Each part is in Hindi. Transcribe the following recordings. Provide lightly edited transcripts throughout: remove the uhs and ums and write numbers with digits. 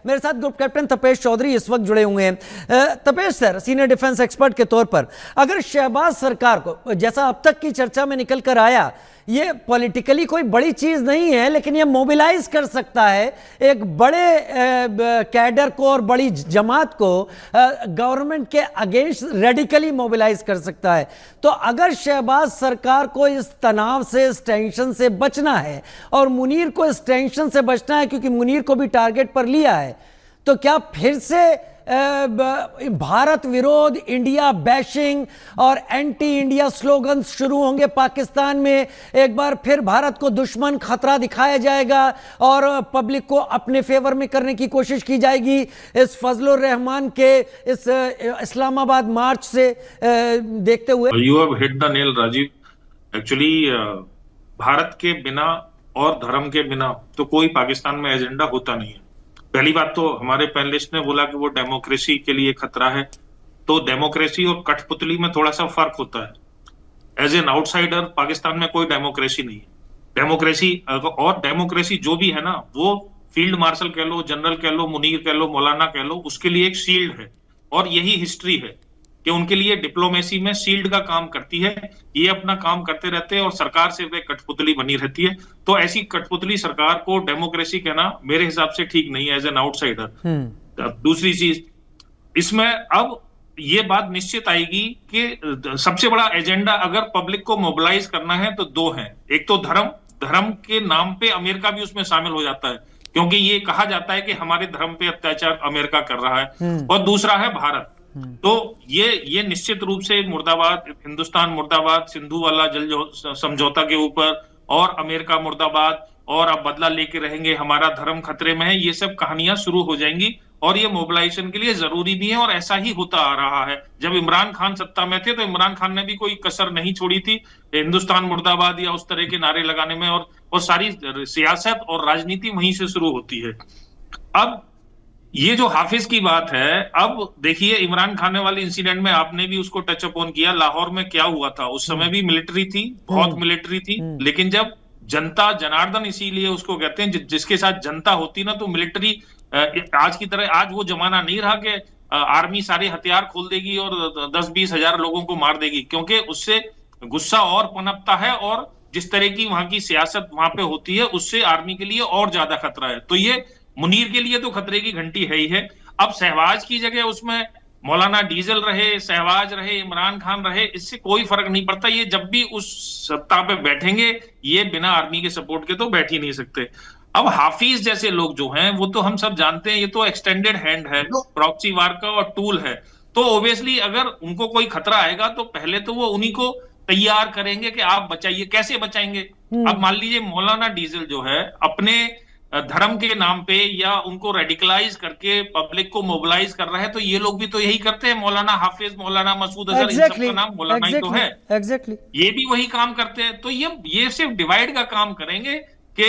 मेरे साथ ग्रुप कैप्टन तपेश चौधरी इस वक्त जुड़े हुए हैं। Tapesh sir, senior defence expert के तौर पर, अगर शहबाज सरकार को, जैसा अब तक की चर्चा में निकल कर आया, ये पॉलिटिकली कोई बड़ी चीज नहीं है, लेकिन ये मोबिलाइज कर सकता है एक बड़े कैडर को और बड़ी जमात को गवर्नमेंट के अगेंस्ट रेडिकली मोबिलाइज कर सकता है। तो अगर शहबाज सरकार को इस तनाव से, इस टेंशन से बचना है और मुनीर को इस टेंशन से बचना है, क्योंकि मुनीर को भी टारगेट पर लिया है, तो क्या फिर से भारत विरोध, इंडिया बैशिंग और एंटी इंडिया स्लोगन्स शुरू होंगे पाकिस्तान में? एक बार फिर भारत को दुश्मन खतरा दिखाया जाएगा और पब्लिक को अपने फेवर में करने की कोशिश की जाएगी इस फजलुर रहमान के इस इस्लामाबाद मार्च से देखते हुए? You have hit the nail Rajiv. Actually Bharat के बिना और धर्म के बिना तो कोई पाकिस्तान में एजेंडा होता नहीं है। पहली बात तो हमारे पैनलिस्ट ने बोला कि वो डेमोक्रेसी के लिए खतरा है, तो डेमोक्रेसी और कठपुतली में थोड़ा सा फर्क होता है। एज एन आउटसाइडर पाकिस्तान में कोई डेमोक्रेसी नहीं है। डेमोक्रेसी जो भी है ना, वो फील्ड मार्शल कह लो, जनरल कह लो, मुनीर कह लो, मौलाना कह लो, उसके लिए एक शील्ड है। और यही हिस्ट्री है कि उनके लिए डिप्लोमेसी में शील्ड का काम करती है। ये अपना काम करते रहते हैं और सरकार से वे कठपुतली बनी रहती है। तो ऐसी कठपुतली सरकार को डेमोक्रेसी कहना मेरे हिसाब से ठीक नहीं है एज एन आउटसाइडर। दूसरी चीज, इसमें अब ये बात निश्चित आएगी कि सबसे बड़ा एजेंडा अगर पब्लिक को मोबिलाइज करना है तो दो हैं। एक तो धर्म के नाम पे अमेरिका भी उसमें शामिल हो जाता है, क्योंकि ये कहा जाता है कि हमारे धर्म पे अत्याचार अमेरिका कर रहा है। और दूसरा है भारत। तो ये निश्चित रूप से मुर्दाबाद, हिंदुस्तान मुर्दाबाद, सिंधु वाला जल समझौता के ऊपर, और अमेरिका मुर्दाबाद, और अब बदला लेके रहेंगे, हमारा धर्म खतरे में है, ये सब कहानियां शुरू हो जाएंगी। और ये मोबिलाइजेशन के लिए जरूरी भी है और ऐसा ही होता आ रहा है। जब इमरान खान सत्ता में थे तो इमरान खान ने भी कोई कसर नहीं छोड़ी थी हिंदुस्तान मुर्दाबाद या उस तरह के नारे लगाने में, और सारी सियासत और राजनीति वहीं से शुरू होती है। अब ये जो हाफिज की बात है, अब देखिए इमरान खान वाले इंसिडेंट में आपने भी उसको टच अपॉन किया। लाहौर में क्या हुआ था, उस समय भी मिलिट्री थी, बहुत मिलिट्री थी, लेकिन जब जनता जनार्दन, इसीलिए उसको कहते हैं, जिसके साथ जनता होती ना, तो मिलिट्री आज की तरह, आज वो जमाना नहीं रहा कि आर्मी सारे हथियार खोल देगी और 10-20 हजार लोगों को मार देगी, क्योंकि उससे गुस्सा और पनपता है और जिस तरह की वहां की सियासत वहां पे होती है, उससे आर्मी के लिए और ज्यादा खतरा है। तो ये मुनीर के लिए तो खतरे की घंटी है ही है। अब शहबाज की जगह उसमें मौलाना डीजल रहे, शहबाज रहे, इमरान खान रहे, इससे कोई फर्क नहीं पड़ता। ये जब भी उस सत्ता पे बैठेंगे, ये बिना आर्मी के सपोर्ट के तो बैठ ही नहीं सकते। अब हाफिज जैसे लोग जो हैं, वो तो हम सब जानते हैं, ये तो एक्सटेंडेड हैंड है, प्रॉक्सी वार का और टूल है। तो ऑब्वियसली अगर उनको कोई खतरा आएगा तो पहले तो वो उन्हीं को तैयार करेंगे कि आप बचाइए। कैसे बचाएंगे? अब मान लीजिए मौलाना डीजल जो है अपने धर्म के नाम पे या उनको रेडिकलाइज करके पब्लिक को मोबिलाइज कर रहा है, तो ये लोग भी तो यही करते हैं। मौलाना हाफिज, मौलाना मसूद अजहर, इन सब का नाम मौलाना ही तो है। ये भी वही काम करते हैं। तो ये सिर्फ डिवाइड का काम करेंगे कि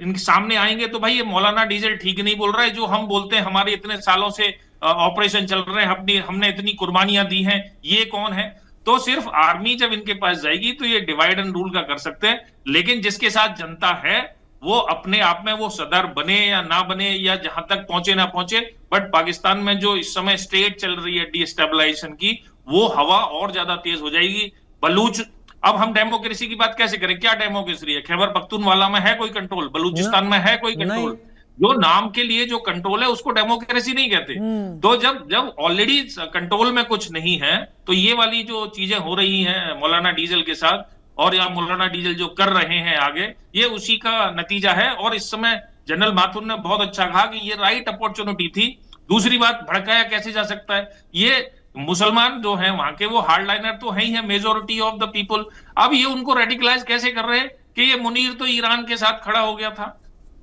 इनके सामने आएंगे तो भाई ये मौलाना डीजल ठीक नहीं बोल रहा है, जो हम बोलते हैं हमारे इतने सालों से ऑपरेशन चल रहे हैं, हमने इतनी कुर्बानियां दी हैं, ये कौन है? तो सिर्फ आर्मी जब इनके पास जाएगी तो ये डिवाइड एंड रूल का कर सकते हैं। लेकिन जिसके साथ जनता है, वो अपने आप में वो सदर बने या ना बने, या जहां तक पहुंचे ना पहुंचे, बट पाकिस्तान में जो इस समय स्टेट चल रही है डीस्टेबलाइजेशन की, वो हवा और ज्यादा तेज हो जाएगी। बलूच, अब हम डेमोक्रेसी की बात कैसे करें? क्या डेमोक्रेसी है? खैबर पख्तूनवाला में है कोई कंट्रोल? बलूचिस्तान में है कोई कंट्रोल? जो नाम के लिए जो कंट्रोल है उसको डेमोक्रेसी नहीं कहते। तो जब ऑलरेडी कंट्रोल में कुछ नहीं है, तो ये वाली जो चीजें हो रही हैं मौलाना डीजल के साथ, और या मौलाना डीजल जो कर रहे हैं आगे, ये उसी का नतीजा है। और इस समय जनरल माथुर ने बहुत अच्छा कहा कि ये राइट अपॉर्चुनिटी थी। दूसरी बात, भड़काया कैसे जा सकता है? ये मुसलमान जो है वहां के, वो हार्डलाइनर तो है ही है, मेजोरिटी ऑफ द पीपल। अब ये उनको रेडिकलाइज कैसे कर रहे हैं कि ये मुनीर तो ईरान के साथ खड़ा हो गया था,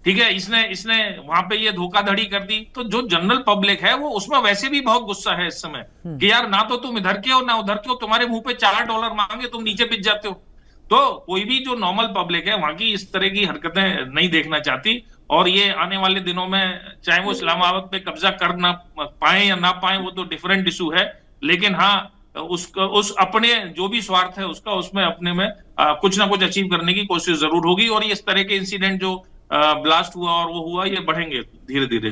ठीक है, इसने वहां पे ये धोखाधड़ी कर दी। तो जो जनरल पब्लिक है वो उसमें वैसे भी बहुत गुस्सा है इस समय कि यार ना तो तुम इधर के हो ना उधर के हो, तुम्हारे मुंह पे $4 मांगे तुम नीचे बिक जाते हो। तो कोई भी जो नॉर्मल पब्लिक है वहां की इस तरह की हरकतें नहीं देखना चाहती। और ये आने वाले दिनों में चाहे वो इस्लामाबाद पे कब्जा कर ना पाए या ना पाए, वो तो डिफरेंट इशू है, लेकिन हाँ उस अपने जो भी स्वार्थ है उसका, उसमें अपने में कुछ ना कुछ अचीव करने की कोशिश जरूर होगी। और ये इस तरह के इंसिडेंट जो ब्लास्ट हुआ और वो हुआ, ये बढ़ेंगे धीरे धीरे।